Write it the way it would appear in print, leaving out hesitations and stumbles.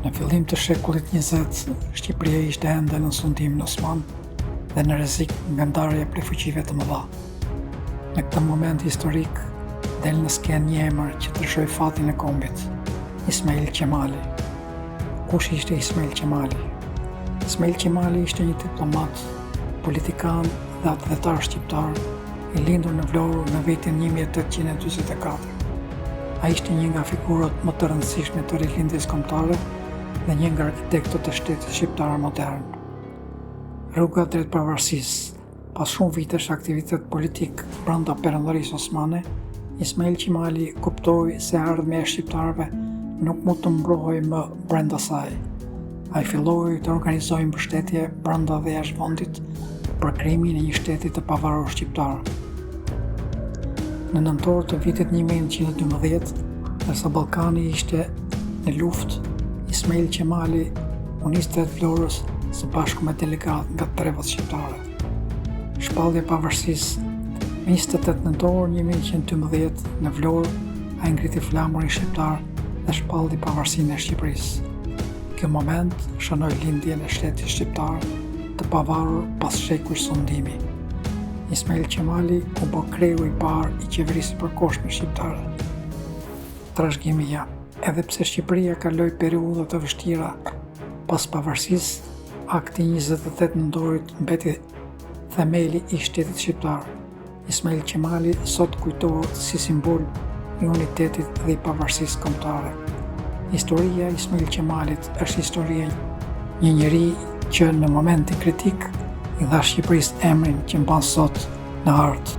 Në fillim të shekullit 20, Shqipëria ishte ende në sundimin osman dhe në rrezik nga ndarja prej fuqive të mëdha. Në këtë moment historik, del në skenë një emër që ndryshoi fatin e kombit, Ismail Qemali. Kush ishte Ismail Qemali? Ismail Qemali ishte një diplomat, politikan dhe atletar shqiptar, i lindur në Vlorë në vitin 1844. Ai ishte një nga figurat më të rëndësishme të rilindjes kombëtare dhe një nga arkitektët e shtetit shqiptar modern. Rruga drejt pavarësisë, pas shumë vitesh aktivitet politik brenda Perëndërisë Osmane, Ismail Qemali kuptoi se ardhmja e shqiptarëve nuk mund të mbrohej më brenda saj. Ai filloi të organizojë mbështetje brenda dhe jashtë vendit për krijimin e një shteti të pavarur shqiptar. Në nëntor të vitit 1912, ndërsa Ballkani ishte në luftë, Ismail Qemali u nis drejt Vlorës së bashku me delegat nga trevat shqiptare. Shpallja e pavarësisë, 28 nëntor 1912 në Vlorë, ai ngriti flamurin shqiptar dhe shpalli pavarësinë e Shqipërisë. Ky moment shënoi lindjen e shtetit shqiptar të pavarur pas shekuj sundimi. Ismail Qemali u bë kreu i parë i qeverisë përkohshme shqiptare. Trashëgimia. Edhe pse Shqipëria kaloi periudha të vështira pas pavarësisë, akti 28 nëntorit mbeti themeli i shtetit shqiptar. Ismail Qemali sot kujtohet si simbol i unitetit dhe i pavarësisë kombëtare. Historia e Ismail Qemalit është historia një njeri që në momentin kritik i dha Shqipërisë emrin që mban sot në art.